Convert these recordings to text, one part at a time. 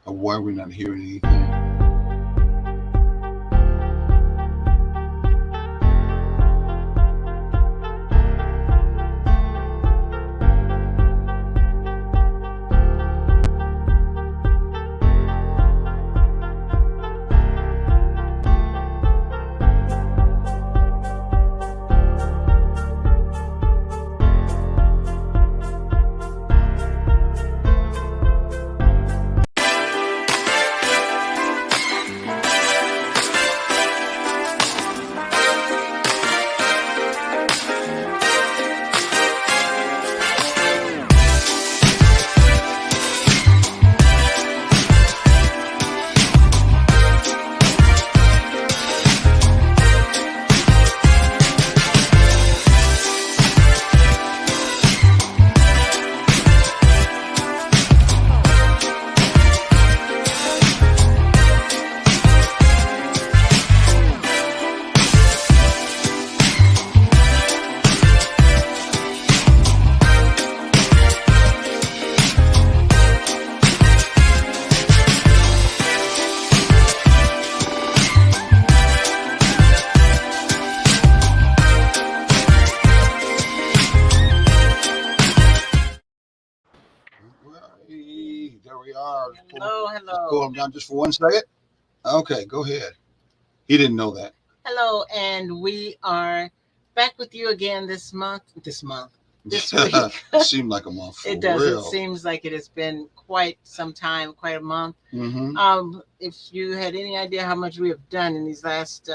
Why we're not hearing anything? Hey, there we are. Hello, Just pull hello. him down just for 1 second. Okay, go ahead. He didn't know that. Hello, and we are back with you again this week. Seemed like a month for It does. It real. seems like it has been quite some time, quite a month. Mm-hmm. If you had any idea how much we have done in these last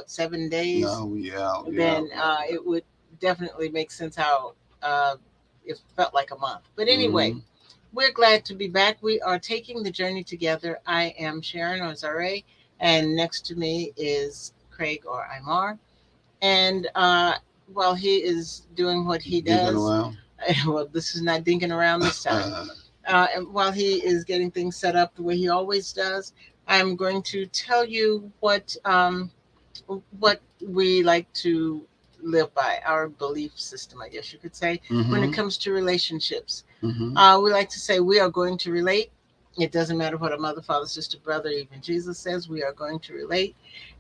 7 days, No, yeah, then yeah. it would definitely make sense how uh, it felt like a month. But anyway, Mhm. we're glad to be back. We are taking the journey together. I am Sharon Ozare, and next to me is Craig or Imar. And while he is doing what he Digging does, around. well, this is not dinking around this time. And while he is getting things set up the way he always does, I'm going to tell you what we like to live by, our belief system, I guess you could say, when it Mm-hmm. comes to relationships. Mm-hmm. We like to say we are going to relate. It doesn't matter what a mother, father, sister, brother, even Jesus says we are going to relate.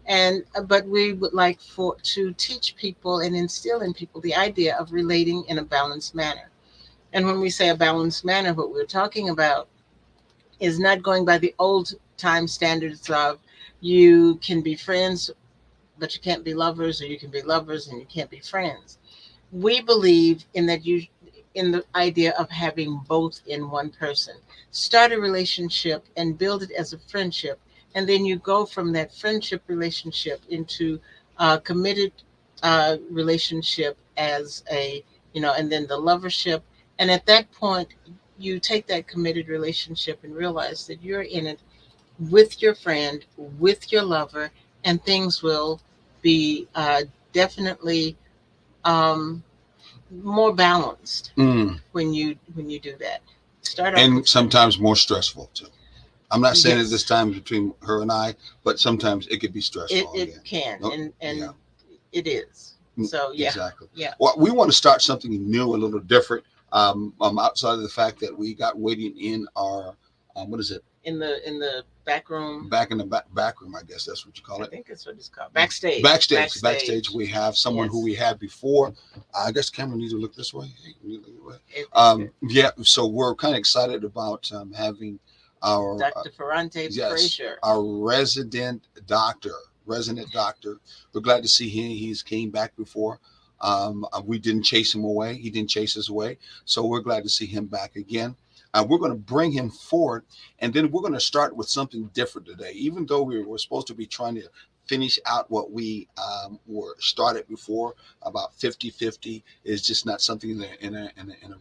And but we would like for to teach people and instill in people the idea of relating in a balanced manner. And when we say a balanced manner, what we're talking about is not going by the old time standards of you can be friends but you can't be lovers, or you can be lovers and you can't be friends. We believe in the idea of having both in one person. Start a relationship and build it as a friendship, and then you go from that friendship relationship into a committed relationship as a and then the lovership. And at that point, you take that committed relationship and realize that you're in it with your friend, with your lover, and things will be definitely um, more balanced Mm. when you do that. Start off And with friendship. sometimes more stressful too. I'm not saying at this Yes, time between her and I, but sometimes it could be stressful it again. can, No, and yeah, it is. So yeah, exactly. yeah. Well, we want to start something new, a little different. Outside of the fact that we got waiting in our, what is it? In the back room. Back in the back room, I guess that's what you call I it. think that's what it's called. Backstage. Backstage. We have someone who Yes. we had before. I guess Cameron needs to look this way. Hey, you look this way. It's good. Yeah. So we're kind of excited about having our Dr. Ferrante yes, Frazier. our resident doctor. We're glad to see him. He's came back before. We didn't chase him away. He didn't chase us away. So we're glad to see him back again. We're going to bring him forward, and then we're going to start with something different today. Even though we were supposed to be trying to finish out what we were started before, about 50-50 is just not something in a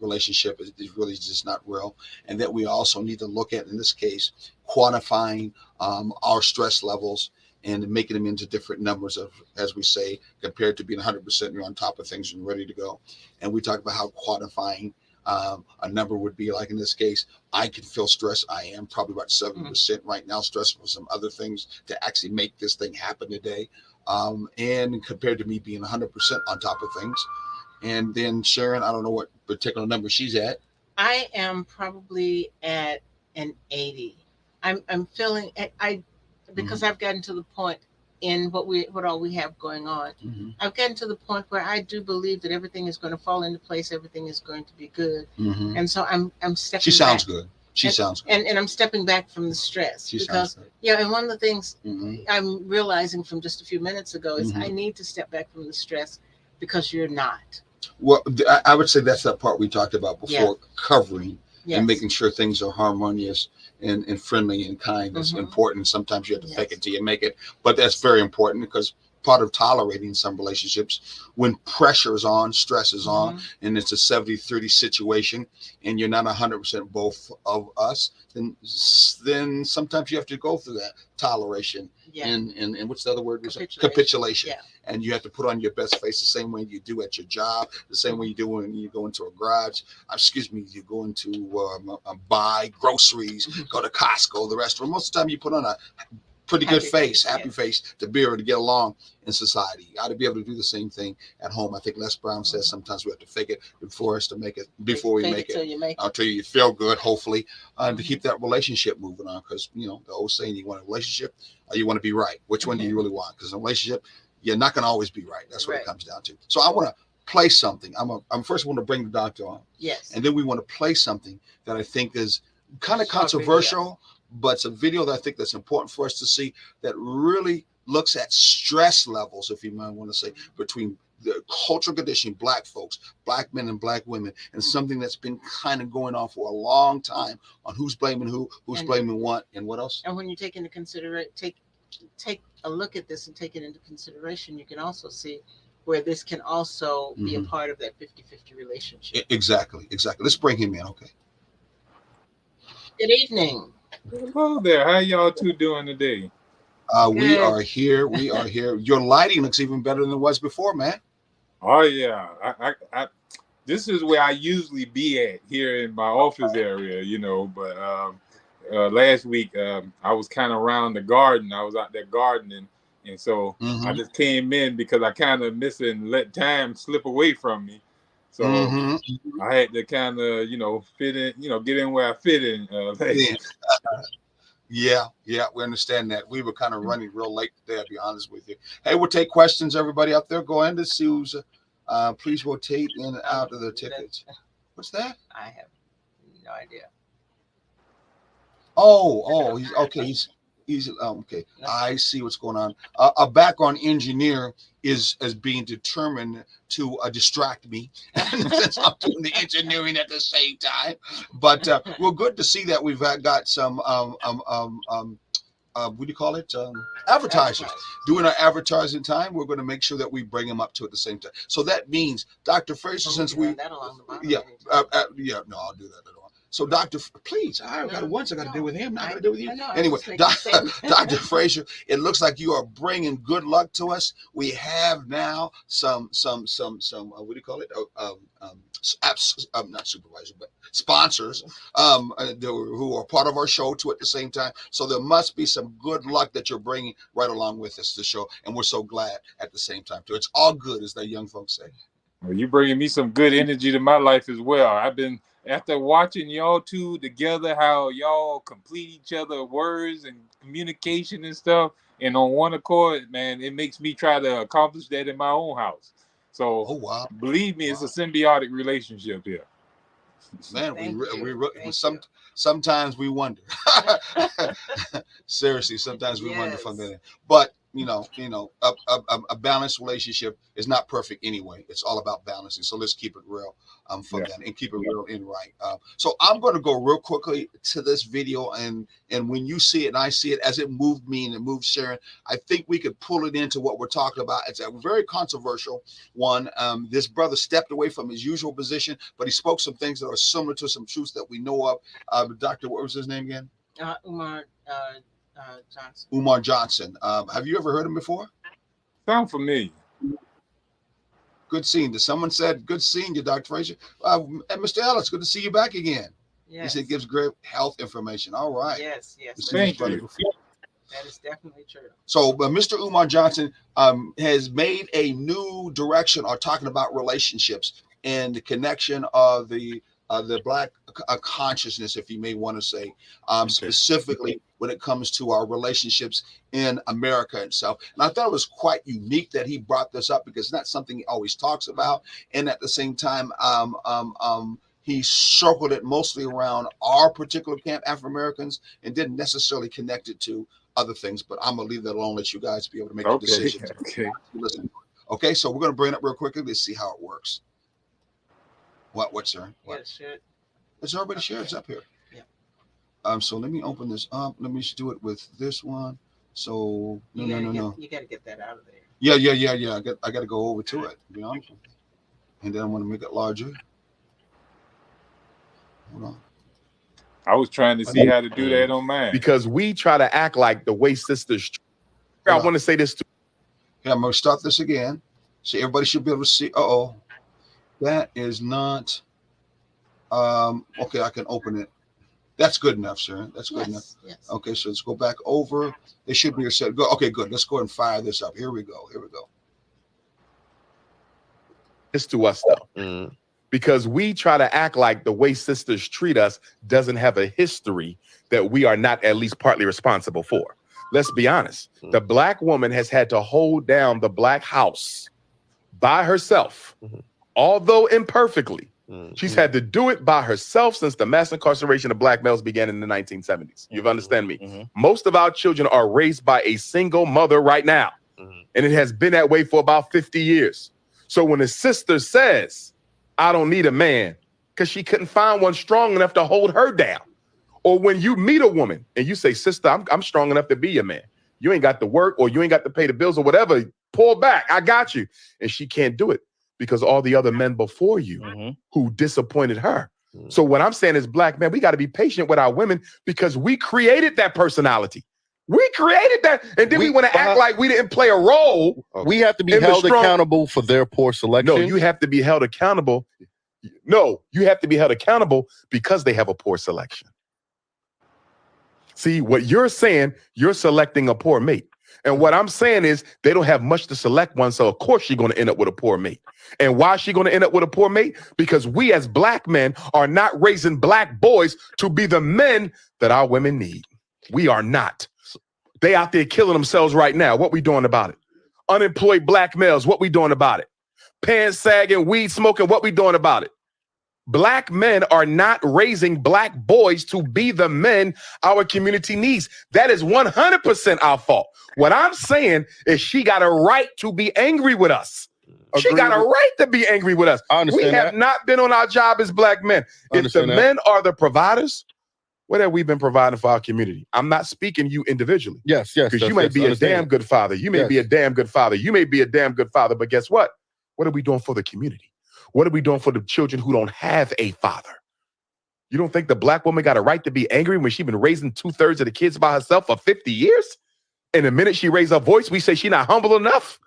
relationship. It's really just not real. And that we also need to look at, in this case, quantifying our stress levels and making them into different numbers of, as we say, compared to being 100% you're on top of things and ready to go. And we talk about how quantifying a number would be. Like in this case, I can feel stress. I am probably about 70% right now, stressed for some other things to actually make this thing happen today. And compared to me being 100% on top of things. And then Sharon, I don't know what particular number she's at. I am probably at an 80. I'm feeling I because I've gotten to the point in what all we have going on. Mm-hmm. I've gotten to the point where I do believe that everything is going to fall into place, everything is going to be good. Mm-hmm. And so I'm stepping She sounds back. good. She sounds good. And I'm stepping back from the stress She because sounds good. yeah, and one of the things Mm-hmm. I'm realizing from just a few minutes ago is Mhm. I need to step back from the stress because you're not. Well, I would say that's that part we talked about before, covering Yes. and making sure things are harmonious and friendly and kind is Mhm. important. Sometimes you have to fake Yes. it till you make it, but that's very important because part of tolerating some relationships when pressure is on, stress is on, Mhm. and it's a 70-30 situation and you're not 100% both of us, then sometimes you have to go through that toleration. Yeah. And what's the other word? Capitulation. Yeah. And you have to put on your best face the same way you do at your job, the same way you do when you go into a garage. You go into buy groceries, go to Costco, the restaurant. Most of the time, you put on a pretty good face, happy face to be able to get along in society. You ought to be able to do the same thing at home. I think Les Brown says sometimes we have to fake it before us to make it, before we make it. Until you feel good, hopefully, to keep that relationship moving on. Because, the old saying, you want a relationship or you want to be right. Which one do you really want? Because in a relationship, you're not going to always be right. That's what it comes down to. So I want to play something. I'm first want to bring the doctor on. Yes. And then we want to play something that I think is kind of controversial, but it's a video that I think that's important for us to see that really looks at stress levels, if you might want to say, between the cultural conditioning, black folks, black men and black women, and something that's been kind of going on for a long time on who's blaming who's blaming what, and what else. And when you take into consideration, take a look at this and take it into consideration, you can also see where this can also be a part of that 50-50 relationship. Exactly. Let's bring him in, okay? Good evening. Hello there. How y'all two doing today? We are here. Your lighting looks even better than it was before, man. Oh yeah. I this is where I usually be at here in my office area, but last week I was kind of around the garden. I was out there gardening, and so I just came in because I kind of let time slip away from me. So I had to kind of, fit in, get in where I fit in. Yeah, we understand that. We were kind of running real late today, I'll be honest with you. Hey, we'll take questions, everybody out there. Go ahead and see who's, please rotate in and out of the tickets. What's that? I have no idea. Oh, he's okay. He's okay. I see what's going on. A background engineer is being determined to distract me, since I'm doing the engineering at the same time. But we're good to see that we've got some what do you call it? Advertisers doing our advertising time. We're going to make sure that we bring them up to at the same time. So that means, Dr. Fraser, since we, no, I'll do that at all. So, Dr. Please, I got to deal with him. Not going to deal with you. Anyway, Dr. Fraser, it looks like you are bringing good luck to us. We have now some what do you call it? Not supervisor, but sponsors who are part of our show too at the same time. So there must be some good luck that you're bringing right along with us to the show, and we're so glad at the same time too. It's all good, as the young folks say. Well, you bringing me some good energy to my life as well. I've been, after watching y'all two together, how y'all complete each other words and communication and stuff, and on one accord, man, it makes me try to accomplish that in my own house. So, believe me, it's a symbiotic relationship here. Man, sometimes we wonder. Seriously, sometimes we wonder from there. But a balanced relationship is not perfect anyway. It's all about balancing. So let's keep it real from that and keep it real and right. So I'm going to go real quickly to this video, and when you see it and I see it as it moved me and it moved Sharon, I think we could pull it into what we're talking about. It's a very controversial one. This brother stepped away from his usual position, but he spoke some things that are similar to some truths that we know of. Doctor, what was his name again? Umar Johnson. Umar Johnson. Have you ever heard him before? Sound familiar. Good seeing you. Someone said, good seeing you, Dr. Fraser. And Mr. Ellis, good to see you back again. Yes. He said gives great health information. All right. Yes. Thank you. That is definitely true. So Mr. Umar Johnson has made a new direction or talking about relationships and the connection of the the black consciousness, if you may want to say, Okay. specifically when it comes to our relationships in America itself. And I thought it was quite unique that he brought this up because it's not something he always talks about. And at the same time, he circled it mostly around our particular camp, African Americans, and didn't necessarily connect it to other things. But I'm gonna leave that alone, let you guys be able to make the Okay. decision. Okay. Listen. Okay, so we're gonna bring it up real quickly. Let's see how it works. What, sir? What? Yes, sure. It's already shared. It's up here. Yeah. So let me open this up. Let me just do it with this one. So no. You got to get that out of there. Yeah. I got to go over to it. You know, and then I'm gonna make it larger. Hold on. I was trying to see how to do that on mine. Because we try to act like the way sisters. I want to say this too. Yeah, I'm gonna start this again. So everybody should be able to see. That is not. Okay, I can open it. That's good enough, sir. That's good enough. Yes. Okay, so let's go back over. It should be a set. Go. Okay, good. Let's go ahead and fire this up. Here we go. This to us though. Because we try to act like the way sisters treat us doesn't have a history that we are not at least partly responsible for. Let's be honest. The black woman has had to hold down the black house by herself, although imperfectly. She's had to do it by herself since the mass incarceration of black males began in the 1970s. You understand me? Most of our children are raised by a single mother right now. And it has been that way for about 50 years. So when a sister says, I don't need a man, because she couldn't find one strong enough to hold her down. Or when you meet a woman and you say, sister, I'm strong enough to be your man. You ain't got to work or you ain't got to pay the bills or whatever. Pull back. I got you. And she can't do it because all the other men before you who disappointed her. So what I'm saying is, black men, we got to be patient with our women because we created that personality. We created that. And then we want to act like we didn't play a role. We have to be held accountable for their poor selection. No, you have to be held accountable. No, you have to be held accountable because they have a poor selection. See, what you're saying, you're selecting a poor mate. And what I'm saying is they don't have much to select one. So of course she's going to end up with a poor mate. And why is she going to end up with a poor mate? Because we as black men are not raising black boys to be the men that our women need. We are not. They out there killing themselves right now. What we doing about it? Unemployed black males. What we doing about it? Pants sagging, weed smoking. What we doing about it? Black men are not raising black boys to be the men our community needs. That is 100% our fault. What I'm saying is she got a right to be angry with us. She got a right to be angry with us. We have not been on our job as black men. If the men are the providers, what have we been providing for our community? I'm not speaking you individually. Yes. Because you may be a damn good father. You may be a damn good father. You may be a damn good father. But guess what? What are we doing for the community? What are we doing for the children who don't have a father? You don't think the black woman got a right to be angry when she's been raising 2/3 of the kids by herself for 50 years? And the minute she raised her voice, we say she's not humble enough.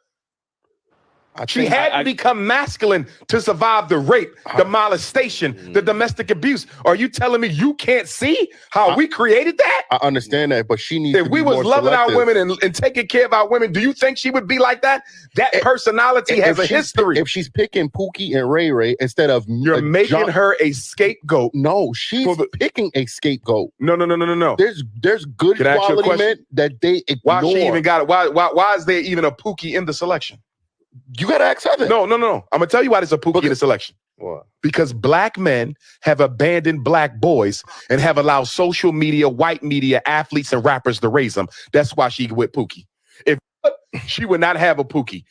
She had to become masculine to survive the rape, the molestation, the domestic abuse. Are you telling me you can't see how we created that? I understand that, but she needs if to we be was more loving selective. our women and taking care of our women, do you think she would be like that? That personality has a history. If she's picking Pookie and Ray Ray instead of you're making her a scapegoat. No, she's picking a scapegoat. No. There's good quality men that they ignore. Why she even got it? Why is there even a Pookie in the selection? You gotta ask her that. No. I'm gonna tell you why there's a Pookie in the selection. What? Because black men have abandoned black boys and have allowed social media, white media, athletes, and rappers to raise them. That's why she with Pookie. If she would not have a Pookie.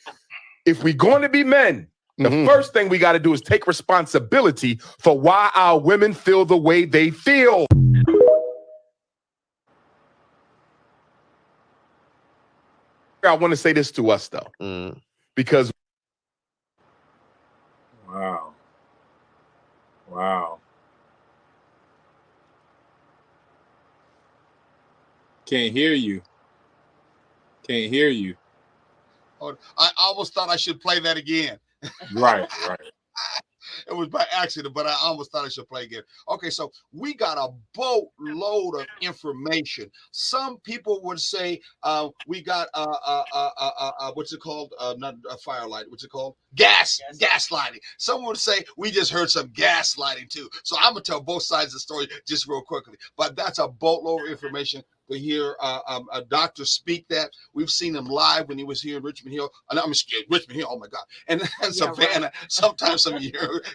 If we're going to be men, the first thing we got to do is take responsibility for why our women feel the way they feel. I want to say this to us though. Because Wow. Can't hear you. I almost thought I should play that again. Right. It was by accident, but I almost thought I should play again. Okay, so we got a boatload of information. Some people would say we got what's it called? Not a firelight. What's it called? Gaslighting. Some would say we just heard some gaslighting too. So I'm gonna tell both sides of the story just real quickly. But that's a boatload of information to hear a doctor speak that. We've seen him live when he was here in Richmond Hill. I'm scared, Richmond Hill, oh my God. And Savannah, sometimes some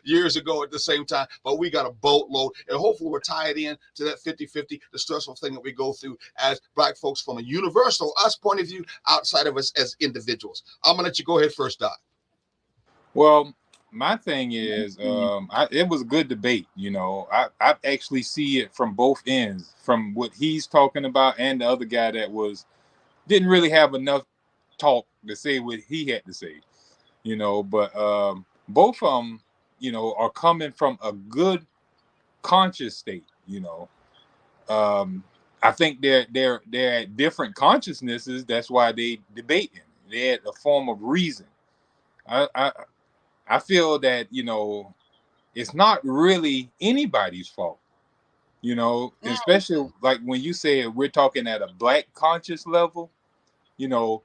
years ago at the same time. But we got a boatload. And hopefully we're tied in to that 50-50, the stressful thing that we go through as Black folks from a universal us point of view outside of us as individuals. I'm going to let you go ahead first, Doc. Well, my thing is, it was a good debate. You know, I actually see it from both ends, from what he's talking about and the other guy that didn't really have enough talk to say what he had to say. You know, but both of them, you know, are coming from a good conscious state. You know, I think they're at different consciousnesses. That's why they debating. They're at a form of reason. I feel that, you know, it's not really anybody's fault, you know, especially like when you say we're talking at a Black conscious level, you know,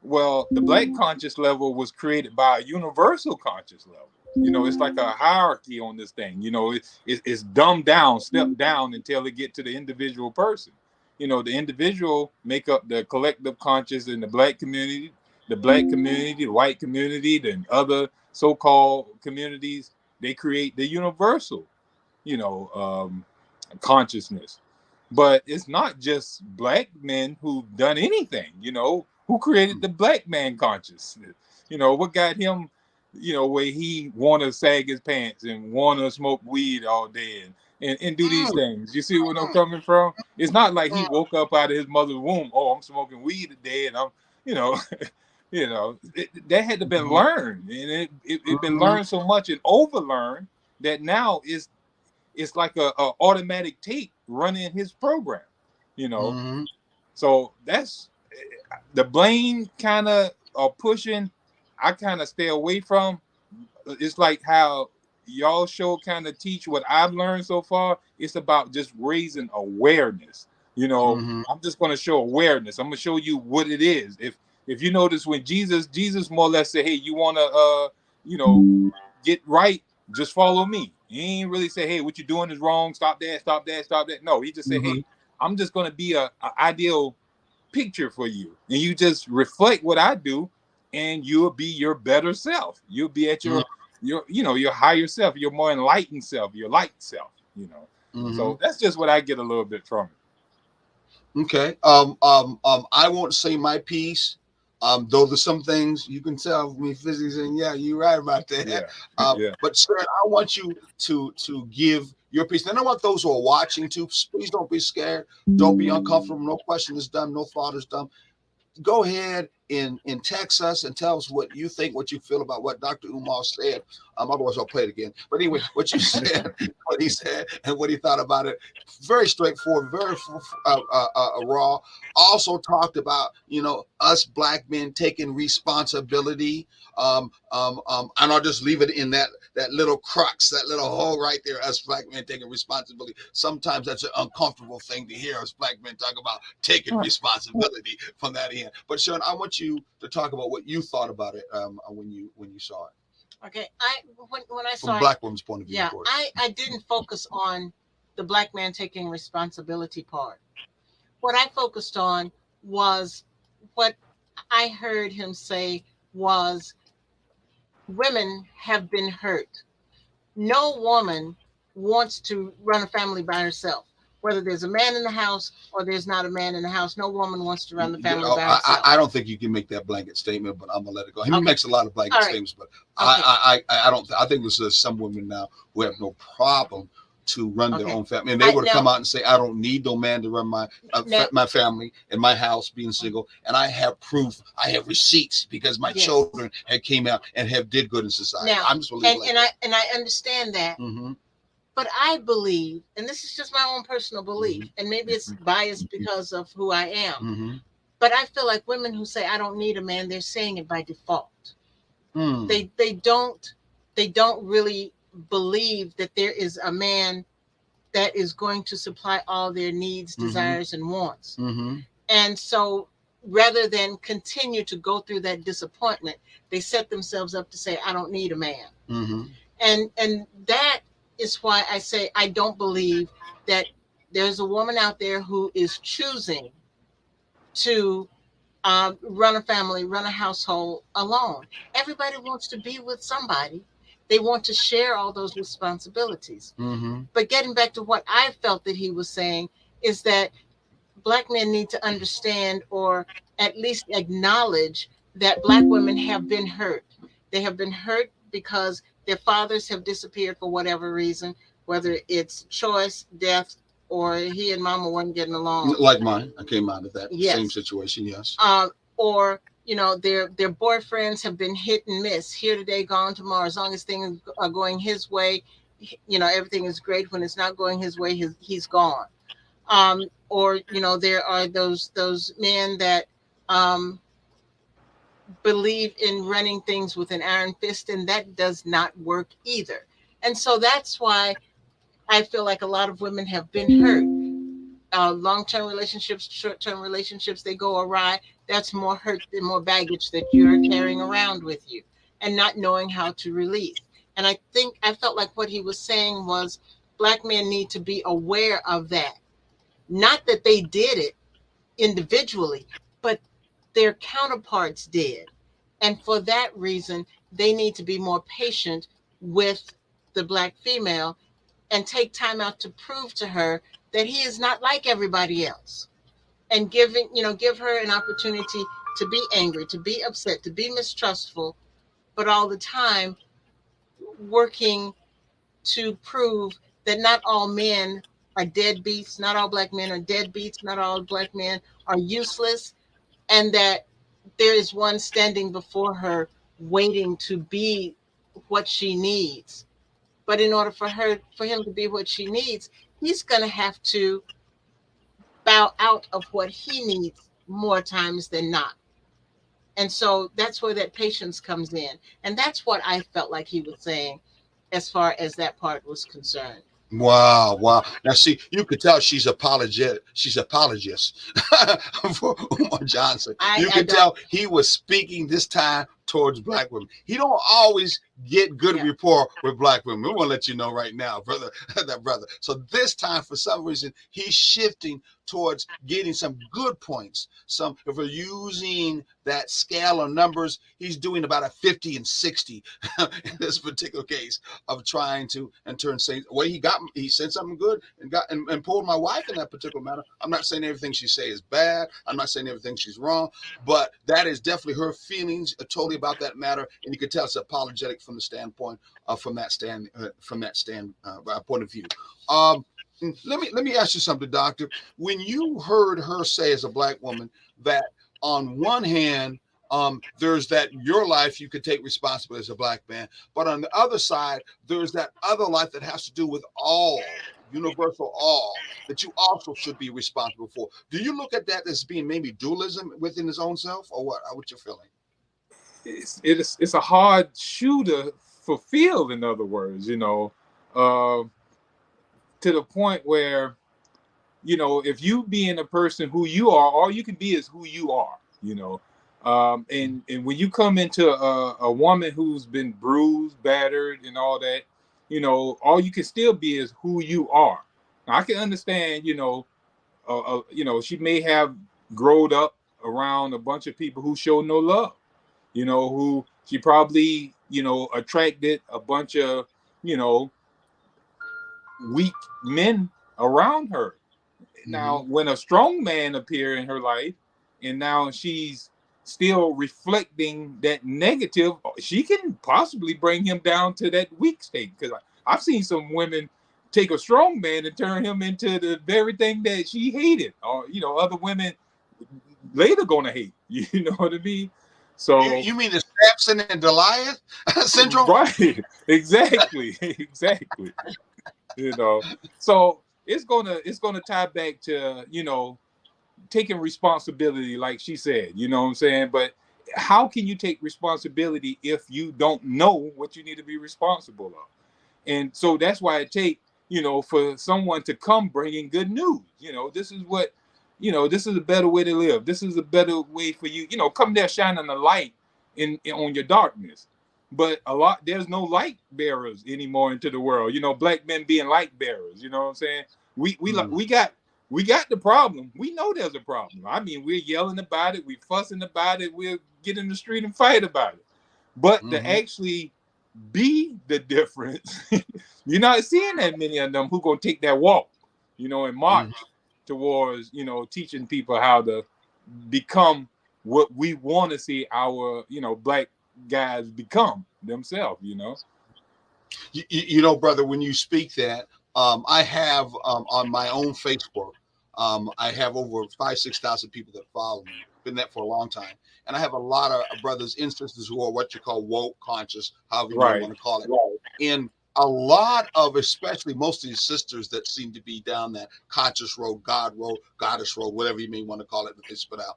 well, the Black conscious level was created by a universal conscious level. You know, it's like a hierarchy on this thing. You know, it's dumbed down, stepped down until it get to the individual person. You know, the individual make up the collective conscious in the Black community, the white community, then other so-called communities. They create the universal, you know, consciousness. But it's not just Black men who've done anything. You know, who created the Black man consciousness? You know, what got him, you know, where he want to sag his pants and want to smoke weed all day and do these things. You see where I'm coming from? It's not like he woke up out of his mother's womb. Oh, I'm smoking weed today, and I'm, you know, you know, that had to been learned, and it been learned so much and overlearned that now it's like a automatic tape running his program. You know, so that's the blame kind of pushing. I kind of stay away from. It's like how y'all show kind of teach what I've learned so far. It's about just raising awareness. You know, I'm just going to show awareness. I'm going to show you what it is. If you notice when Jesus more or less said, hey, you want to, you know, get right, just follow me. He ain't really say, hey, what you're doing is wrong. Stop that, stop that, stop that. No, he just said, hey, I'm just going to be a ideal picture for you. And you just reflect what I do, and you'll be your better self. You'll be at your you know, your higher self, your more enlightened self, your light self, you know. So that's just what I get a little bit from it. Okay. I won't say my piece. Though there's some things you can tell me physically saying, yeah, you're right about that. But sir, I want you to give your piece. And I want those who are watching to please don't be scared. Don't be uncomfortable. No question is done. No thought is done. Go ahead and text us and tell us what you think, what you feel about what Dr. Umar said. Otherwise, I'll play it again. But anyway, what you said, what he said, and what he thought about it. Very straightforward, very raw. Also talked about, you know, us Black men taking responsibility. And I'll just leave it in that little crux, that little hole right there, us Black men taking responsibility. Sometimes that's an uncomfortable thing to hear us Black men talk about taking responsibility from that end. But Sean, I want you to talk about what you thought about it when you saw it. Okay, when I saw from a Black woman's point of view. Yeah, I didn't focus on the Black man taking responsibility part. What I focused on was what I heard him say was women have been hurt. No woman wants to run a family by herself. Whether there's a man in the house or there's not a man in the house, no woman wants to run the family by herself. I don't think you can make that blanket statement, but I'm gonna let it go. He makes a lot of blanket statements, but I don't. I think there's some women now who have no problem to run their own family, and they would come out and say, "I don't need no man to run my family and my house being single." And I have proof. I have receipts because my children had came out and have did good in society. Now, I'm just and I understand that. But I believe, and this is just my own personal belief, and maybe it's biased because of who I am, but I feel like women who say I don't need a man, they're saying it by default. They don't really believe that there is a man that is going to supply all their needs, desires, and wants. And so rather than continue to go through that disappointment, they set themselves up to say, I don't need a man. And that is why I say I don't believe that there's a woman out there who is choosing to run a family, run a household alone. Everybody wants to be with somebody. They want to share all those responsibilities. But getting back to what I felt that he was saying is that Black men need to understand, or at least acknowledge, that Black women have been hurt. They have been hurt because their fathers have disappeared for whatever reason, whether it's choice, death, or he and mama weren't getting along. Like mine. I came out of that same situation, yes. Or, you know, their boyfriends have been hit and miss, here today, gone tomorrow. As long as things are going his way, you know, everything is great. When it's not going his way, he's gone. Or, you know, there are those men that believe in running things with an iron fist, and that does not work either. And so that's why I feel like a lot of women have been hurt. Long-term relationships, short-term relationships, they go awry. That's more hurt and more baggage that you're carrying around with you and not knowing how to release. And I felt like what he was saying was Black men need to be aware of that. Not that they did it individually, but their counterparts did. And for that reason, they need to be more patient with the Black female and take time out to prove to her that he is not like everybody else. And give her an opportunity to be angry, to be upset, to be mistrustful, but all the time working to prove that not all men are deadbeats, not all Black men are deadbeats, not all Black men are useless, and that there is one standing before her waiting to be what she needs. But in order for him to be what she needs, he's going to have to bow out of what he needs more times than not. And so that's where that patience comes in. And that's what I felt like he was saying as far as that part was concerned. Wow. Now, see, you could tell she's apologist. She's apologist for Umar Johnson. You could tell he was speaking this time towards Black women. He don't always get good rapport with Black women. We want to let you know right now, brother. So this time, for some reason, he's shifting towards getting some good points. If we're using that scale of numbers, he's doing about a 50 and 60 in this particular case of trying to say, well, he said something good and pulled my wife in that particular matter. I'm not saying everything she say is bad. I'm not saying everything she's wrong, but that is definitely her feelings totally about that matter, and you can tell it's apologetic from the standpoint from that point of view. Let me ask you something, Doctor. When you heard her say as a Black woman that on one hand, there's that your life you could take responsibility as a Black man, but on the other side, there's that other life that has to do with all, universal all, that you also should be responsible for. Do you look at that as being maybe dualism within his own self, or what? What's your feeling? It's a hard shoe to fulfill, in other words, to the point where, if you being a person who you are, all you can be is who you are, and when you come into a woman who's been bruised, battered, and all that, all you can still be is who you are. Now, I can understand, she may have grown up around a bunch of people who show no love. Who she probably, attracted a bunch of, weak men around her. Mm-hmm. Now, when a strong man appear in her life, and now she's still reflecting that negative, she can possibly bring him down to that weak state. Because I've seen some women take a strong man and turn him into the very thing that she hated, or, other women later gonna hate. You know what I mean? So you mean the Samson and Delilah syndrome? Right. Exactly. So it's gonna tie back to, taking responsibility, like she said, you know what I'm saying? But how can you take responsibility if you don't know what you need to be responsible of? And so that's why it takes, for someone to come bringing good news. This is what, this is a better way to live. This is a better way for you. Come there shining the light on your darkness. But there's no light bearers anymore into the world. Black men being light bearers. You know what I'm saying? We got the problem. We know there's a problem. I mean, we're yelling about it. We're fussing about it. We'll get in the street and fight about it. But to actually be the difference, you're not seeing that many of them who gonna take that walk, and march towards, teaching people how to become what we want to see our, black guys become themselves. Brother, when you speak that, I have on my own Facebook, I have over 5,000-6,000 people that follow me. Been that for a long time, and I have a lot of brothers and sisters who are what you call woke conscious, however you want to call it. And a lot of, especially most of these sisters that seem to be down that conscious road, God road, goddess road, whatever you may want to call it, that they spit out.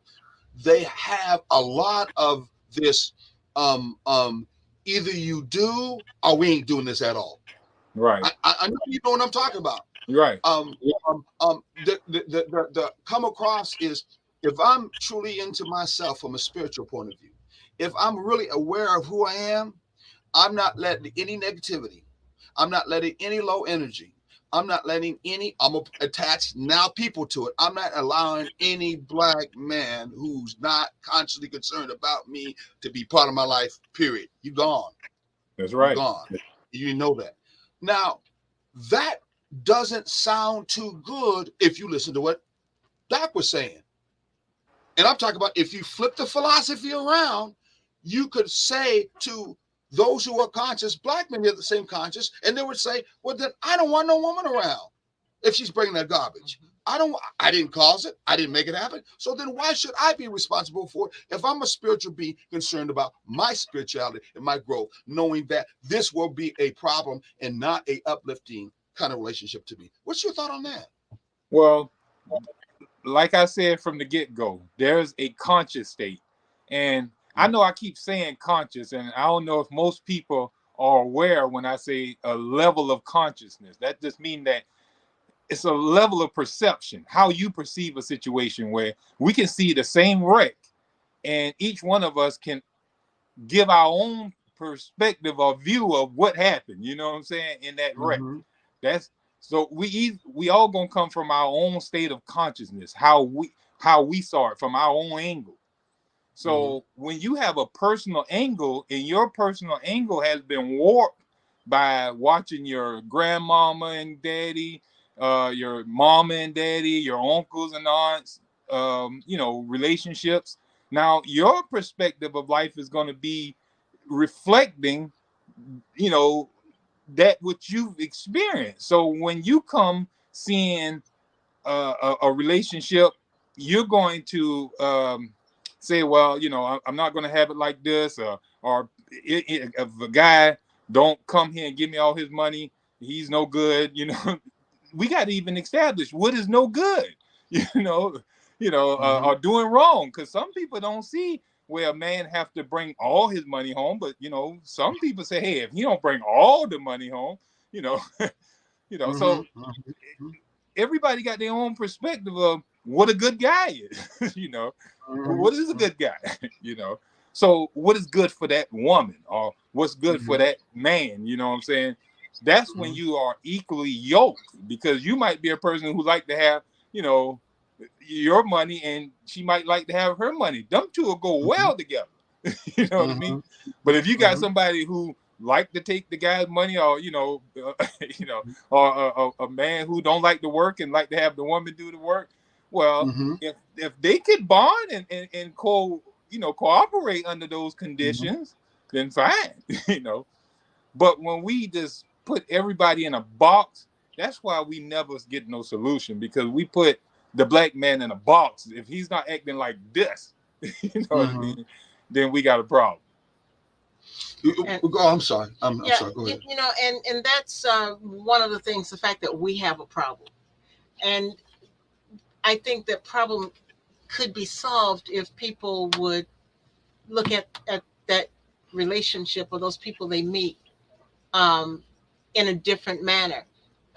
They have a lot of this. Either you do or we ain't doing this at all. Right. I know you know what I'm talking about. Right. The come across is, if I'm truly into myself from a spiritual point of view, if I'm really aware of who I am, I'm not letting any negativity, I'm not letting any low energy, I'm not letting any, I'm attached now people to it. I'm not allowing any black man who's not consciously concerned about me to be part of my life, period. You gone. That's right. You're gone. You know that. Now, that doesn't sound too good if you listen to what Doc was saying. And I'm talking about, if you flip the philosophy around, you could say to those who are conscious, black men have the same conscious, and they would say, well, then I don't want no woman around if she's bringing that garbage. I didn't cause it. I didn't make it happen. So then why should I be responsible for it if I'm a spiritual being concerned about my spirituality and my growth, knowing that this will be a problem and not a uplifting kind of relationship to me? What's your thought on that? Well, like I said from the get-go, there's a conscious state. And I know I keep saying conscious, and I don't know if most people are aware when I say a level of consciousness. That just means that it's a level of perception, how you perceive a situation, where we can see the same wreck, and each one of us can give our own perspective or view of what happened, you know what I'm saying, in that wreck. That's so we all gonna come from our own state of consciousness, how we saw it from our own angle. So when you have a personal angle, and your personal angle has been warped by watching your grandmama and daddy, your mama and daddy, your uncles and aunts, relationships. Now your perspective of life is going to be reflecting, that what you've experienced. So when you come seeing a relationship, you're going to say, well, I'm not going to have it like this, or if a guy don't come here and give me all his money, he's no good. We got to even establish what is no good, or doing wrong, because some people don't see where a man have to bring all his money home, but some people say, hey, if he don't bring all the money home, so everybody got their own perspective of what a good guy is. What is a good guy? So what is good for that woman, or what's good for that man? You know what I'm saying? That's when you are equally yoked, because you might be a person who like to have, your money, and she might like to have her money. Them two will go well together. You know what I mean? But if you got somebody who like to take the guy's money, or or a man who don't like to work and like to have the woman do the work, well, if they could bond and cooperate under those conditions, then fine. But when we just put everybody in a box, that's why we never get no solution, because we put the black man in a box. If he's not acting like this, what I mean, then we got a problem. I'm sorry. I'm sorry. Go ahead. And that's one of the things, the fact that we have a problem. And I think that problem could be solved if people would look at that relationship, or those people they meet, in a different manner.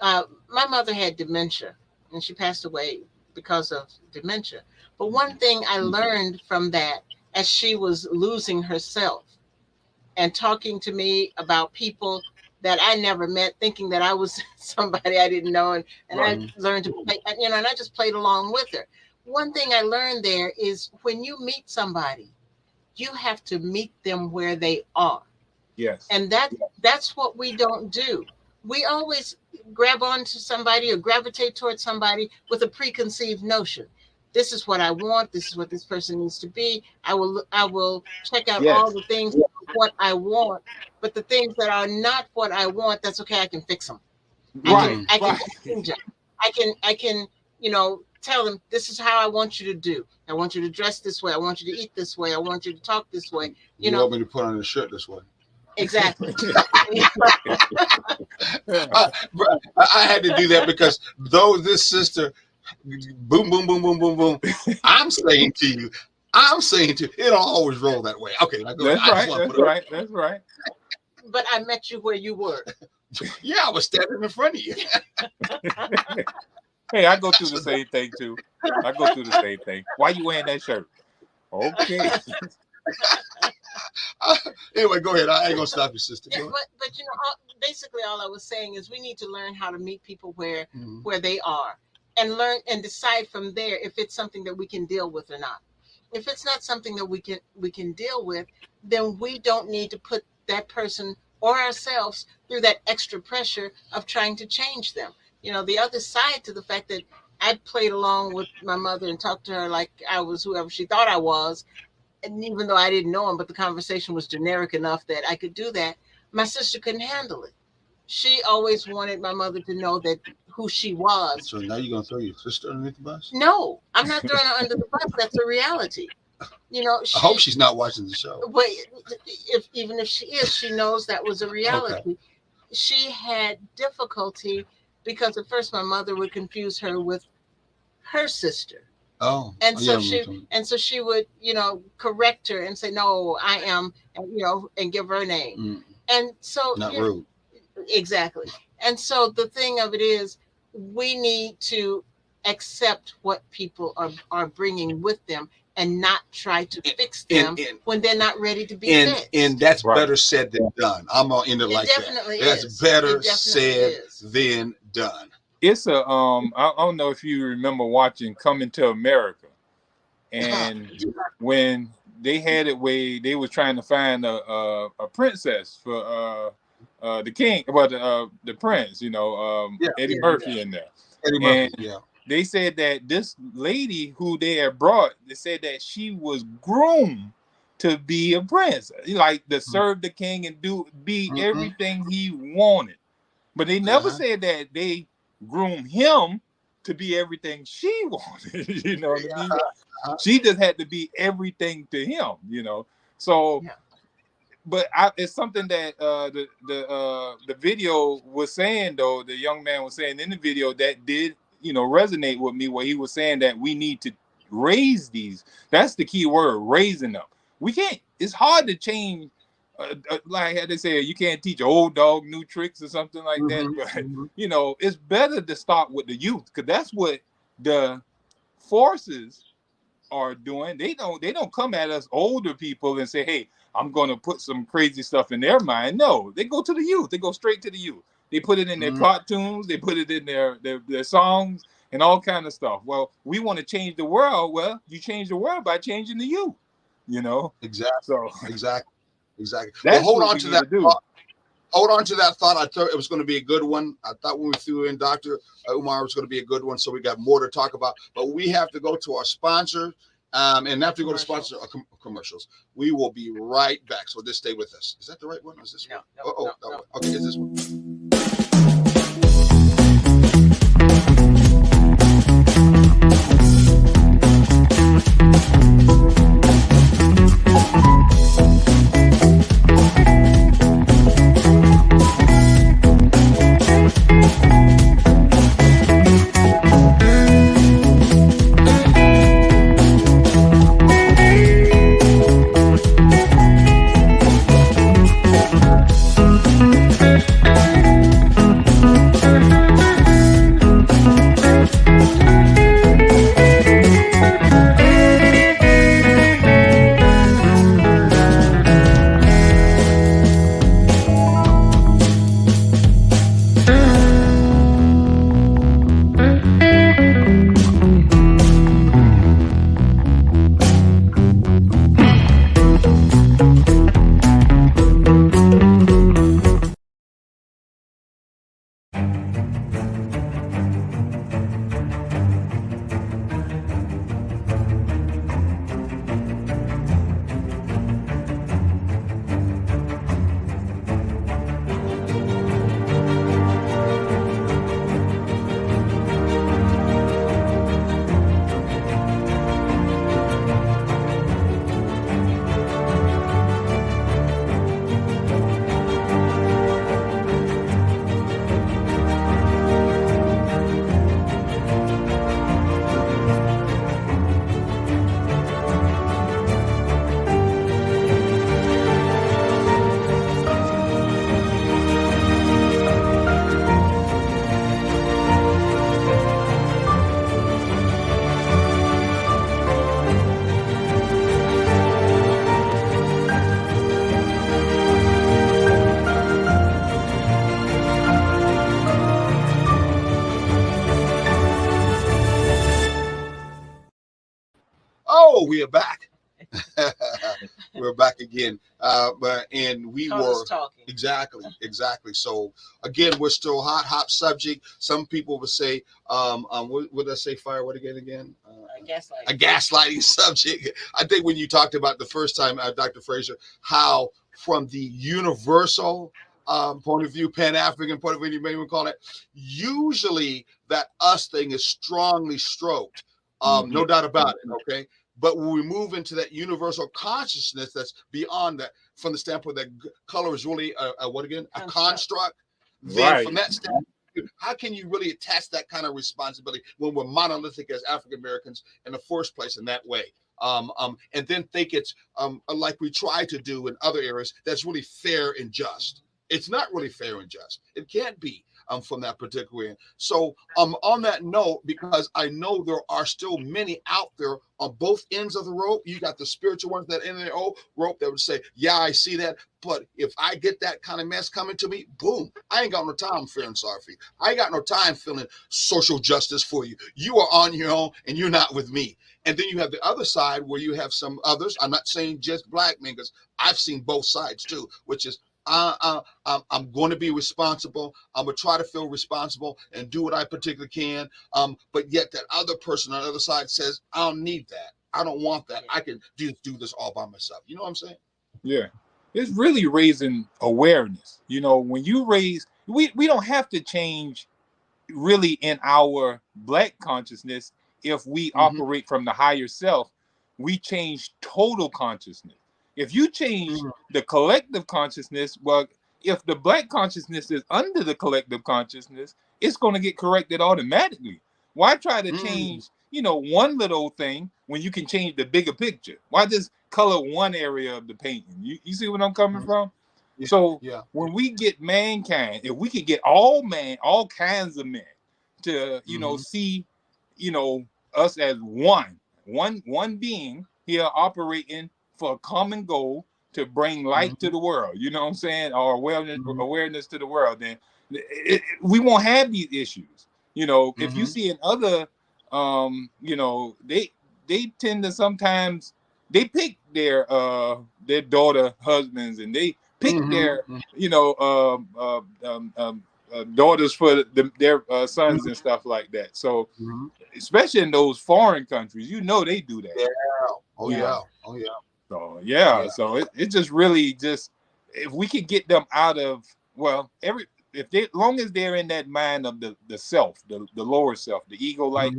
My mother had dementia, and she passed away because of dementia. But one thing I learned from that, as she was losing herself and talking to me about people that I never met, thinking that I was somebody I didn't know, and Right. I learned to play, and I just played along with her. One thing I learned there is when you meet somebody, you have to meet them where they are. Yes. And that's what we don't do. We always grab onto somebody or gravitate towards somebody with a preconceived notion. This is what I want. This is what this person needs to be. I will check out all the things of what I want, but the things that are not what I want, that's okay. I can fix them. Right. I can change them. I can, tell them this is how I want you to do. I want you to dress this way. I want you to eat this way. I want you to talk this way. You want me to put on a shirt this way. Exactly. I had to do that because though this sister, boom, boom, boom, boom, boom, boom. I'm saying to you, it don't always roll that way. Okay, That's right. But I met you where you were. Yeah, I was standing in front of you. Hey, I go through the same thing too. Why you wearing that shirt? Okay. Anyway, go ahead. I ain't gonna stop you, sister. Yeah, but basically all I was saying is we need to learn how to meet people where they are, and learn and decide from there if it's something that we can deal with or not. If it's not something that we can deal with, then we don't need to put that person or ourselves through that extra pressure of trying to change them. The other side to the fact that I played along with my mother and talked to her like I was whoever she thought I was. And even though I didn't know him, but the conversation was generic enough that I could do that, my sister couldn't handle it. She always wanted my mother to know that who she was. So now you're going to throw your sister underneath the bus? No, I'm not throwing her under the bus. That's a reality. I hope she's not watching the show. But even if she is, she knows that was a reality. Okay. She had difficulty because at first my mother would confuse her with her sister. Oh, and so she would, correct her and say, no, I am, and give her a name. And so not rude. Exactly. And so the thing of it is, we need to accept what people are bringing with them and not try to fix them when they're not ready to be fixed. And that's better said than done. I'm gonna end it like that. That's better said than done. It's a I don't know if you remember watching Coming to America, and when they had it where they were trying to find a princess for the king, the prince, Eddie Murphy in there. Eddie Murphy, yeah. They said that this lady who they had brought, they said that she was groomed to be a prince, like to serve the king and be everything he wanted. But they never said that they groomed him to be everything she wanted. You know what I mean? She just had to be everything to him. So. Yeah. But it's something that the video was saying, though, the young man was saying in the video that did, resonate with me, where he was saying that we need to raise these. That's the key word, raising them. We can't, it's hard to change, like how they say, you can't teach an old dog new tricks or something like that. But, it's better to start with the youth, because that's what the forces are doing. They don't come at us older people and say, hey, I'm going to put some crazy stuff in their mind. No, they go to the youth. They go straight to the youth. They put it in their cartoons. They put it in their songs and all kind of stuff. Well, we want to change the world. Well, you change the world by changing the youth, Exactly. So exactly. Well, hold on to that thought. Hold on to that thought. I thought it was going to be a good one. I thought when we threw in Dr. Umar, it was going to be a good one. So we got more to talk about. But we have to go to our sponsor. And after we go to sponsor commercials, we will be right back. So just stay with us. Is that the right one? Or is this one? No. Okay, is this one? Oh, we are back. We're back again. And we were talking. Exactly. So again, we're still hot subject. Some people would say, what did I say? Fire. What again? A gaslighting subject. I think when you talked about the first time, Dr. Fraser, how from the universal point of view, Pan-African point of view, you may even call it, usually that us thing is strongly stroked. No doubt about it. Okay. But when we move into that universal consciousness that's beyond that, from the standpoint that color is really a construct, then from that standpoint, how can you really attach that kind of responsibility when we're monolithic as African Americans in the first place in that way? And then think it's like we try to do in other areas, that's really fair and just. It's not really fair and just. It can't be from that particular end. So on that note, because I know there are still many out there on both ends of the rope. You got the spiritual ones that end of the rope that would say, yeah, I see that. But if I get that kind of mess coming to me, boom, I ain't got no time feeling sorry for you. I ain't got no time feeling social justice for you. You are on your own and you're not with me. And then you have the other side where you have some others. I'm not saying just black men, because I've seen both sides too, which is I'm going to be responsible. I'm going to try to feel responsible and do what I particularly can. But yet that other person on the other side says, I don't need that. I don't want that. I can do this all by myself. You know what I'm saying? Yeah. It's really raising awareness. You know, when you raise, we don't have to change really in our black consciousness. If we operate from the higher self, we change total consciousness. If you change the collective consciousness, well, if the black consciousness is under the collective consciousness, it's going to get corrected automatically. Why try to change, one little thing when you can change the bigger picture? Why just color one area of the painting? You see what I'm coming from? Yeah. So when we get mankind, if we could get all kinds of men to, see, us as one being here operating for a common goal to bring light to the world, you know what I'm saying, or awareness to the world, then we won't have these issues. If you see in other, they tend to sometimes they pick their daughter husbands, and they pick their daughters for their sons and stuff like that. So especially in those foreign countries, they do that. Yeah. So it just really just, if we could get them out of, long as they're in that mind of the self, the lower self, the ego like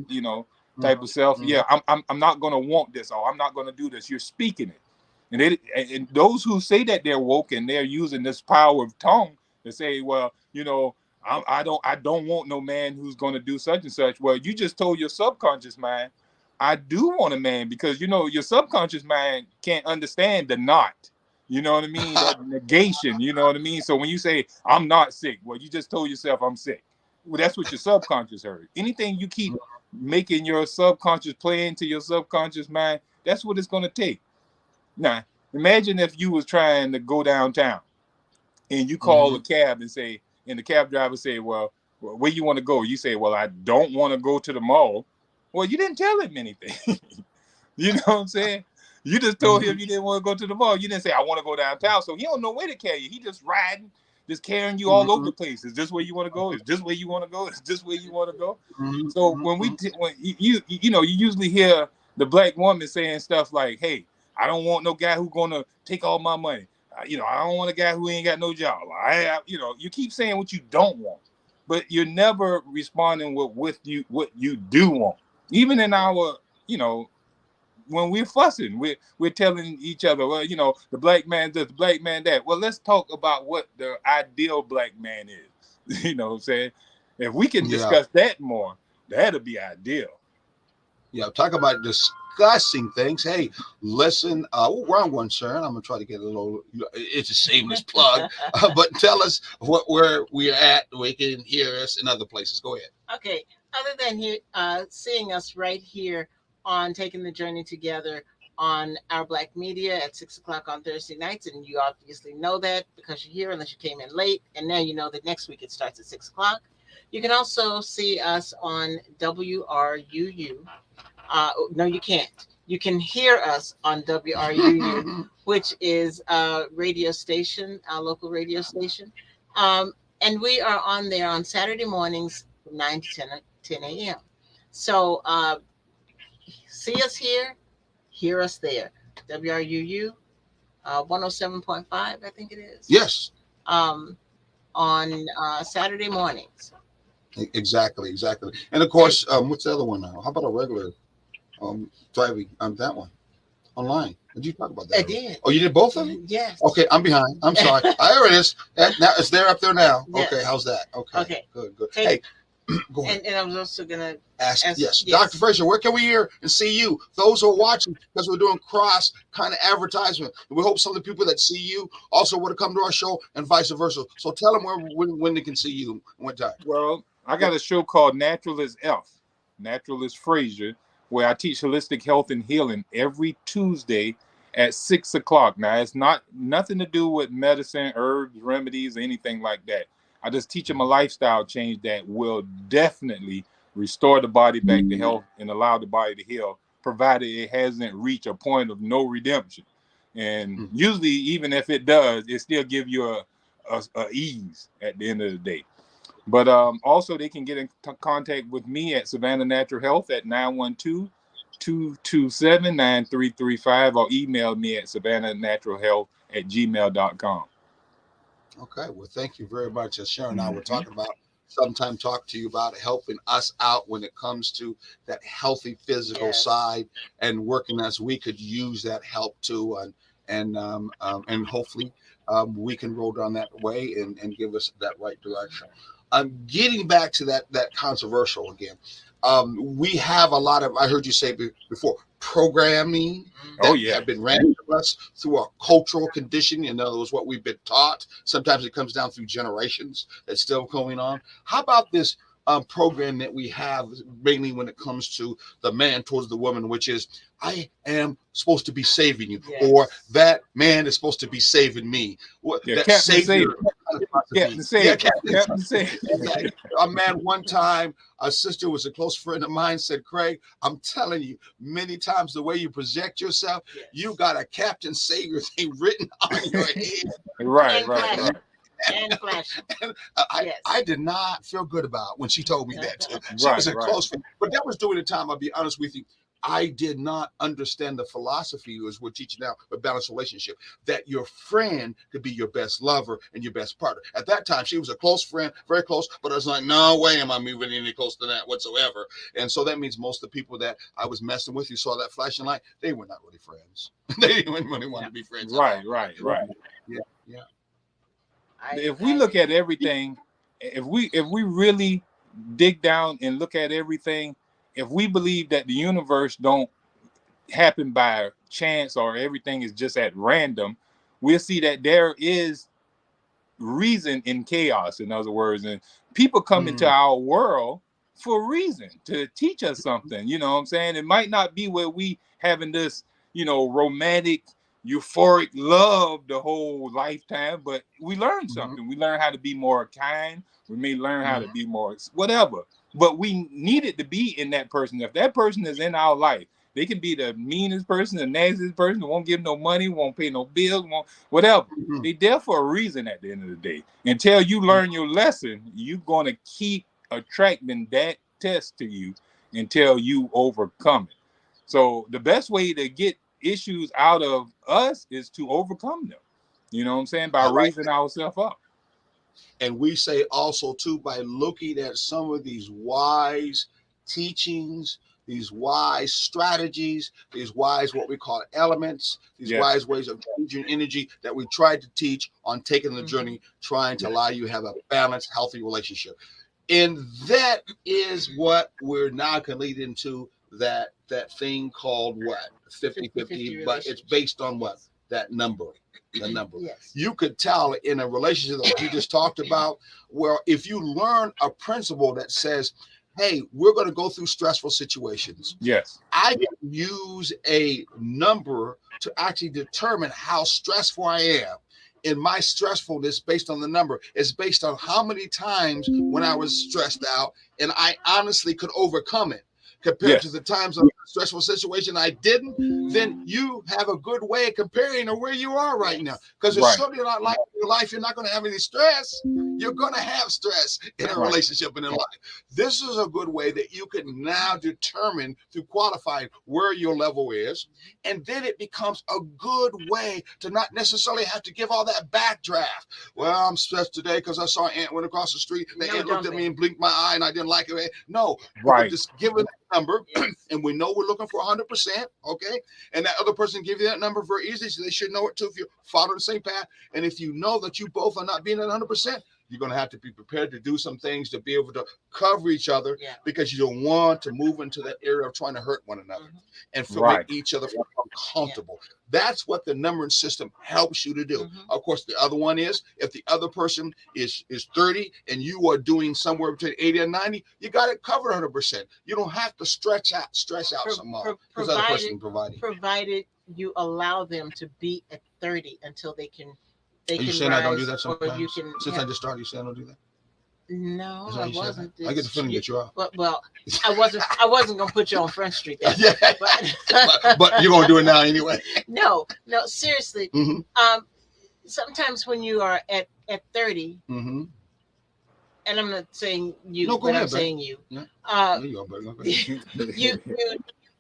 type of self. I'm not gonna want this, or I'm not gonna do this. You're speaking it, and those who say that they're woke and they're using this power of tongue to say, well, I don't want no man who's gonna do such and such. Well, you just told your subconscious mind, I do want a man, because your subconscious mind can't understand the not. You know what I mean? That negation, you know what I mean? So when you say I'm not sick, well, you just told yourself I'm sick. well, that's what your subconscious heard. Anything you keep making your subconscious play into your subconscious mind, that's what it's going to take. Now, imagine if you was trying to go downtown and you call a cab and say, and the cab driver say, well, where you want to go? You say, well, I don't want to go to the mall. Well, you didn't tell him anything. You know what I'm saying? You just told him you didn't want to go to the mall. You didn't say, I want to go downtown. So he don't know where to carry you. He just riding, just carrying you all over the place. Is this where you want to go? Is this where you want to go? Is this where you want to go? So when when you usually hear the black woman saying stuff like, hey, I don't want no guy who's going to take all my money. I don't want a guy who ain't got no job. You keep saying what you don't want, but you're never responding with what you do want. Even in our, when we're fussing, we're telling each other, well, the black man this, the black man that. Well, let's talk about what the ideal black man is. You know what I'm saying? If we can discuss that more, that'll be ideal. Yeah, talk about discussing things. Hey, listen, where I'm going, sir, I'm gonna try to get a little. It's a shameless plug, but tell us where we're at. We can hear us in other places. Go ahead. Okay. Other than seeing us right here on Taking the Journey Together on Our Black Media at 6:00 on Thursday nights, and you obviously know that because you're here, unless you came in late, and now you know that next week it starts at 6:00. You can also see us on WRUU. No, you can't. You can hear us on WRUU, which is a radio station, our local radio station. And we are on there on Saturday mornings from 9 to 10 a.m. So see us here, hear us there. WRUU 107.5, I think it is. Yes. On Saturday mornings. Exactly. And of course, what's the other one now? How about a regular driving that one online? Did you talk about that? I did. Oh, you did both of them? Yes. Okay, I'm behind. I'm sorry. There it is. Now it's there up there now. Yes. Okay, how's that? Okay. Good. Hey, go ahead. And I was also gonna ask yes, Dr. Frazier, where can we hear and see you? Those who are watching, because we're doing cross kind of advertisement. We hope some of the people that see you also want to come to our show and vice versa. So tell them when they can see you and what time. Well, I got a show called Naturalist Elf, Naturalist Frazier, where I teach holistic health and healing every Tuesday at 6:00. Now, it's nothing to do with medicine, herbs, remedies, or anything like that. I just teach them a lifestyle change that will definitely restore the body back to health and allow the body to heal, provided it hasn't reached a point of no redemption. And usually, even if it does, it still give you a ease at the end of the day. But also, they can get in contact with me at Savannah Natural Health at 912-227-9335 or email me at savannahnaturalhealth@gmail.com. Okay, well, thank you very much. As Sharon and I were talking about, sometime talk to you about helping us out when it comes to that healthy physical side and working as we could use that help too, and hopefully we can roll down that way and give us that right direction. Getting back to that controversial again. We have a lot of, I heard you say before, programming that have been ran to us through our cultural conditioning. In other words, what we've been taught. Sometimes it comes down through generations that's still going on. How about this program that we have, mainly when it comes to the man towards the woman, which is, I am supposed to be saving you, or that man is supposed to be saving me. Captain Savior. Captain Savior. A man, one time, a sister was a close friend of mine, said, Craig, I'm telling you, many times the way you project yourself, you got a Captain Savior thing written on your head. Right. And flash. I did not feel good about when she told me that too. She was a close friend, but that was during the time, I'll be honest with you, I did not understand the philosophy as we're teaching now, a balanced relationship, that your friend could be your best lover and your best partner. At that time, she was a close friend, very close, but I was like, no way am I moving any closer than that whatsoever. And so that means most of the people that I was messing with, you saw that flashing light, they were not really friends. They didn't really want to be friends. Right. Yeah. If we look at everything, if we really dig down and look at everything, if we believe that the universe don't happen by chance or everything is just at random, we'll see that there is reason in chaos, in other words. And people come into our world for a reason, to teach us something, you know what I'm saying? It might not be where we having this, you know, romantic, euphoric love the whole lifetime, but we learn something. We learn how to be more kind. We may learn how to be more whatever, but we needed to be in that person. If that person is in our life, they can be the meanest person, the nastiest person, won't give no money, won't pay no bills, won't whatever. They there for a reason at the end of the day. Until you learn your lesson, you're going to keep attracting that test to you until you overcome it. So the best way to get issues out of us is to overcome them. You know what I'm saying? By raising ourselves up. And we say also too, by looking at some of these wise teachings, these wise strategies, these wise what we call elements, these wise ways of changing energy that we tried to teach on taking the journey, trying to allow you to have a balanced, healthy relationship. And that is what we're now going to lead into that thing called what? 50-50, but it's based on what? That number. The number. Yes. You could tell in a relationship that you just talked about, where if you learn a principle that says, hey, we're going to go through stressful situations. Yes. I can use a number to actually determine how stressful I am. And my stressfulness based on the number is based on how many times when I was stressed out and I honestly could overcome it. Compared to the times of a stressful situation I didn't, then you have a good way of comparing to where you are right now. Because it's certainly not like your life, you're not going to have any stress. You're going to have stress in a relationship and in life. This is a good way that you can now determine through qualifying where your level is. And then it becomes a good way to not necessarily have to give all that backdraft. Well, I'm stressed today because I saw an ant went across the street. The ant looked at me and blinked my eye and I didn't like it. No, just give it number, and we know we're looking for 100%, okay? And that other person give you that number very easily, so they should know it too if you follow the same path. And if you know that you both are not being at 100%, you're going to have to be prepared to do some things to be able to cover each other because you don't want to move into that area of trying to hurt one another and make each other feel uncomfortable. That's what the numbering system helps you to do. Of course, the other one is if the other person is 30 and you are doing somewhere between 80 and 90, you got it covered 100%. You don't have to stress out some more because the other person providing. Provided you allow them to be at 30 until they can. Are you saying I don't do that sometimes? You can, Since I just started, you saying I don't do that? No, I wasn't. I get the feeling that you are. Well, I wasn't gonna put you on Front Street. But you're gonna do it now anyway. No, seriously. Sometimes when you are at 30, and I'm not saying you, but I'm saying you. Yeah. You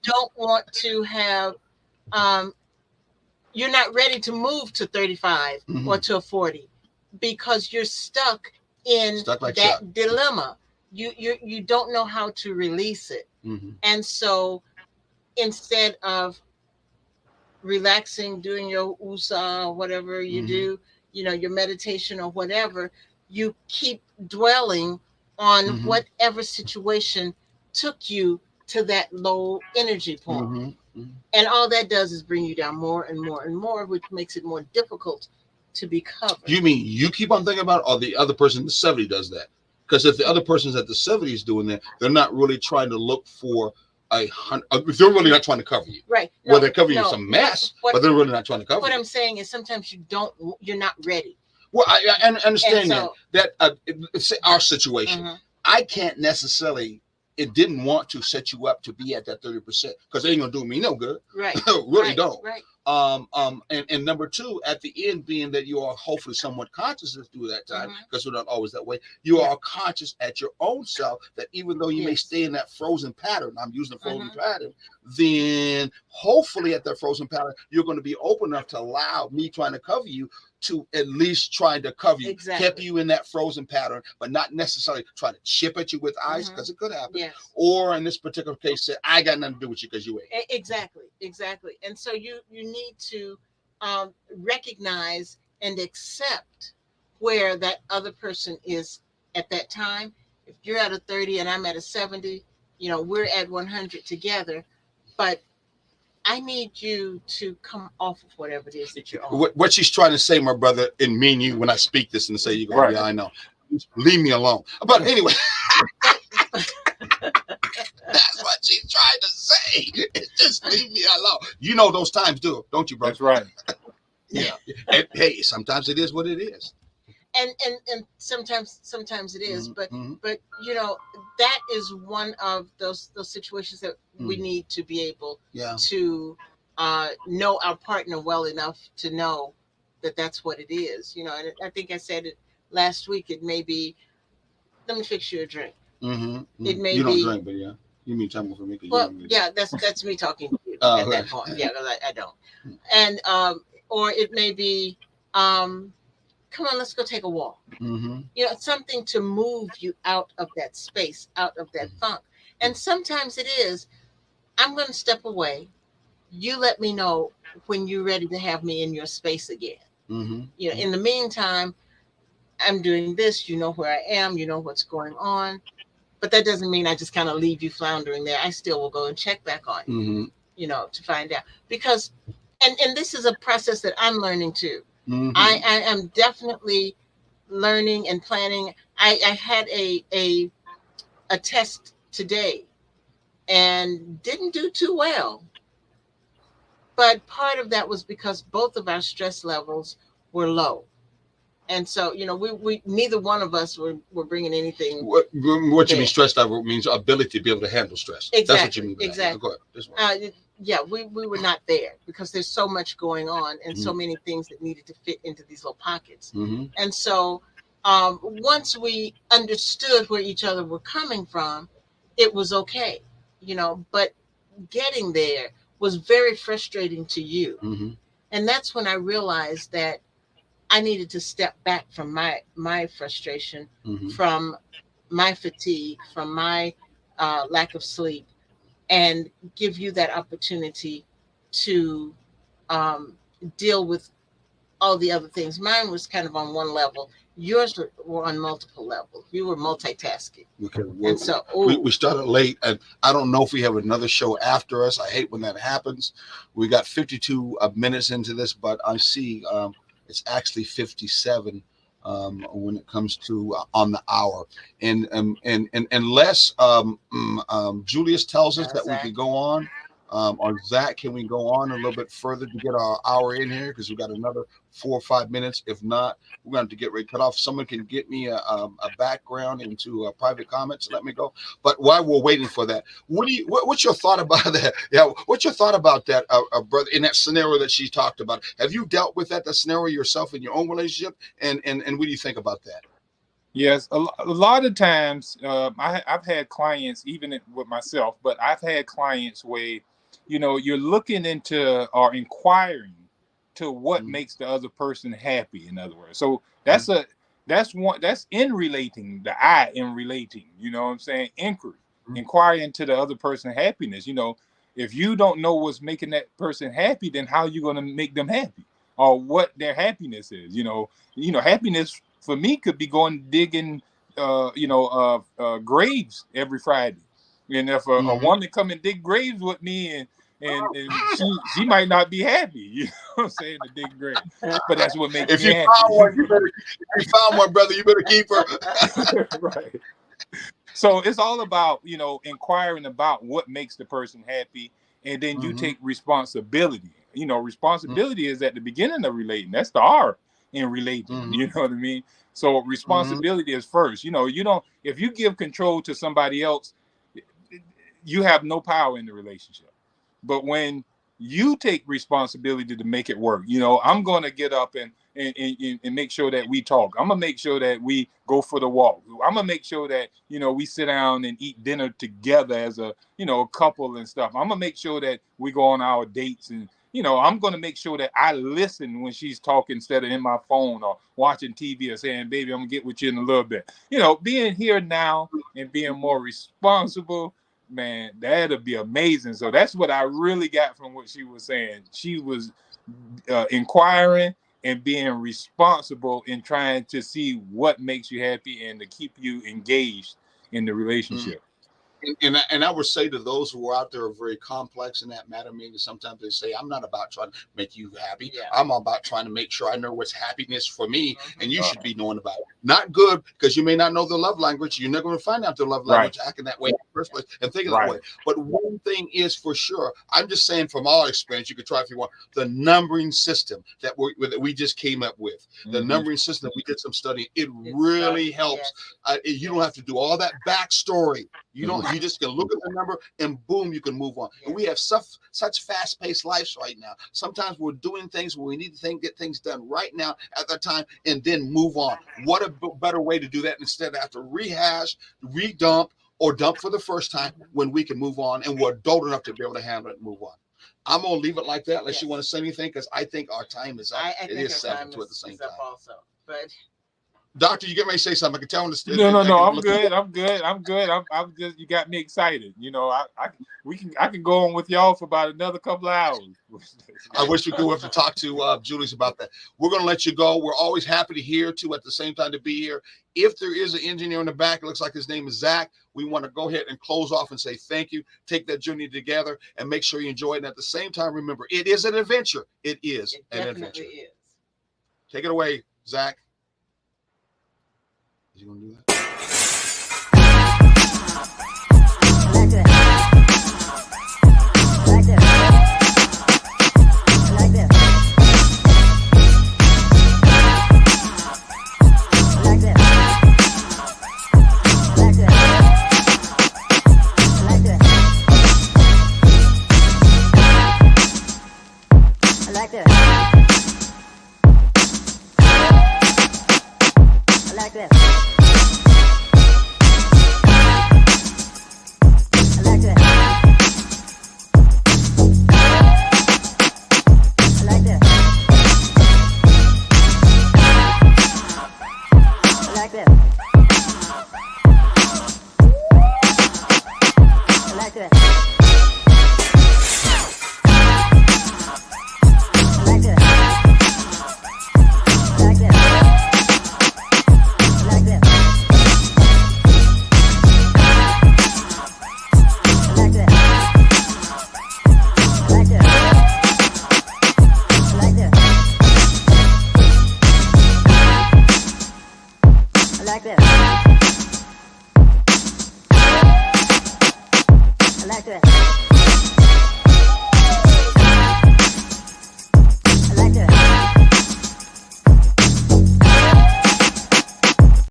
don't want to have. You're not ready to move to 35 or to a 40 because you're stuck in that dilemma. You don't know how to release it. And so instead of relaxing, doing your USA or whatever you do, your meditation or whatever, you keep dwelling on whatever situation took you to that low energy point. And all that does is bring you down more and more and more, which makes it more difficult to be covered. You mean you keep on thinking about, or the other person in the 70 does that? Because if the other person's at the 70s doing that, they're not really trying to look for they're really not trying to cover you. Right. Well, they're covering you some mess, but they're really not trying to cover you. What I'm saying is sometimes you're not ready. Well, I understand that it's our situation. I can't necessarily. It didn't want to set you up to be at that 30% because they ain't gonna do me no good. Right. Really don't. Right. And number two, at the end, being that you are hopefully somewhat conscious through that time, because we're not always that way, you are conscious at your own self that even though you may stay in that frozen pattern, I'm using the frozen pattern, then hopefully at that frozen pattern, you're going to be open enough to allow me trying to cover you to at least trying to cover you, kept you in that frozen pattern, but not necessarily trying to chip at you with ice, because it could happen. Or in this particular case, say, I got nothing to do with you because you ate. Exactly. And so you need to recognize and accept where that other person is at that time. If you're at a 30 and I'm at a 70, we're at 100 together, but I need you to come off of whatever it is that you're on. What she's trying to say, my brother, and me and you, when I speak this and say, you go, Right. yeah, I know. Leave me alone. But anyway, that's what she's trying to say. It's just leave me alone. You know those times, don't you, brother? That's right. Yeah. And, hey, sometimes it is what it is. And sometimes it is, Mm-hmm. but you know, that is one of those situations that we need to be able to know our partner well enough to know that that's what it is. You know, and I think I said it last week. It may be, let me fix you a drink. Mm-hmm. It may you don't be, drink, but yeah, you mean talking for me? Well, yeah, that's me talking to you at that point. Yeah, because I don't. And or it may be, come on, let's go take a walk. Mm-hmm. You know, something to move you out of that space, out of that funk. And sometimes it is, I'm going to step away. You let me know when you're ready to have me in your space again. Mm-hmm. You know, in the meantime, I'm doing this. You know where I am. You know what's going on. But that doesn't mean I just kind of leave you floundering there. I still will go and check back on you, Mm-hmm. you know, to find out. Because, and this is a process that I'm learning too. Mm-hmm. I am definitely learning and planning. I had a test today and didn't do too well. But part of that was because both of our stress levels were low. And so, you know, we neither one of us were bringing anything. What you mean stress level means ability to be able to handle stress. Exactly. That's what you mean. Exactly. Go ahead. This one. Yeah, we were not there because there's so much going on and so many things that needed to fit into these little pockets. Mm-hmm. And so once we understood where each other were coming from, it was okay, you know, but getting there was very frustrating to you. Mm-hmm. And that's when I realized that I needed to step back from my frustration, Mm-hmm. from my fatigue, from my lack of sleep, and give you that opportunity to deal with all the other things. Mine was kind of on one level. Yours were on multiple levels. You were multitasking. Okay. And so we started late, and I don't know if we have another show after us. I hate when that happens. We got 52 minutes into this, but I see it's actually 57 when it comes to on the hour. And unless Julius tells us that we can go on, or Zach, can we go on a little bit further to get our hour in here? Because we got another 4 or 5 minutes. If not, we're going to have to get ready to cut off. Someone can get me a background into private comments. Let me go. But while we're waiting for that, what's your thought about that? Yeah, what's your thought about that, brother? In that scenario that she talked about, have you dealt with that scenario yourself in your own relationship? And what do you think about that? Yes, a lot of times I've had clients, even with myself, but I've had clients where, you know, you're looking into or inquiring to what makes the other person happy. In other words, so that's in relating, the I in relating. You know what I'm saying? Inquiry, inquiring to the other person's happiness. You know, if you don't know what's making that person happy, then how are you going to make them happy, or what their happiness is? You know, happiness for me could be going digging, graves every Friday. And if a woman come and dig graves with me, and she might not be happy, you know what I'm saying, to dig graves. But that's what makes me happy. If you found one, brother, you better keep her. Right. So it's all about, you know, inquiring about what makes the person happy, and then you take responsibility. You know, responsibility is at the beginning of relating. That's the R in relating. You know what I mean? So responsibility is first. You know, if you give control to somebody else, you have no power in the relationship. But when you take responsibility to make it work, you know, I'm going to get up and make sure that we talk. I'm going to make sure that we go for the walk. I'm going to make sure that, you know, we sit down and eat dinner together as a, you know, a couple and stuff. I'm going to make sure that we go on our dates, and, you know, I'm going to make sure that I listen when she's talking instead of in my phone or watching TV or saying, baby, I'm going to get with you in a little bit. You know, being here now and being more responsible, man, that'll be amazing. So that's what I really got from what she was saying. She was inquiring and being responsible in trying to see what makes you happy and to keep you engaged in the relationship. And I would say to those who are out there are very complex in that matter, maybe sometimes they say, I'm not about trying to make you happy. Yeah. I'm about trying to make sure I know what's happiness for me, and you Uh-huh. should be knowing about it. Not good, because you may not know the love language. You're never going to find out the love language acting that way in the first place and thinking that way. But one thing is for sure, I'm just saying from our experience, you could try if you want, the numbering system that we just came up with, the numbering system, we did some study. It really helps. You don't have to do all that backstory. You don't. You just can look at the number and boom, you can move on. And we have such fast-paced lives right now. Sometimes we're doing things where we need to get things done right now at that time and then move on. What a better way to do that instead of have to rehash, redump, or dump for the first time when we can move on and we're adult enough to be able to handle it and move on. I'm gonna leave it like that unless you want to say anything, because I think our time is up. It is 7 at the same time. Also, but. Doctor, you get me to say something. I can tell him to. No. I'm good. I'm just. You got me excited. You know, I can go on with y'all for about another couple of hours. I wish we could have to talk to Julius about that. We're going to let you go. We're always happy to hear too. At the same time, to be here. If there is an engineer in the back, it looks like his name is Zach. We want to go ahead and close off and say thank you. Take that journey together and make sure you enjoy it. And at the same time, remember, it is an adventure. It is an adventure. It is. Take it away, Zach. Is he going to do that?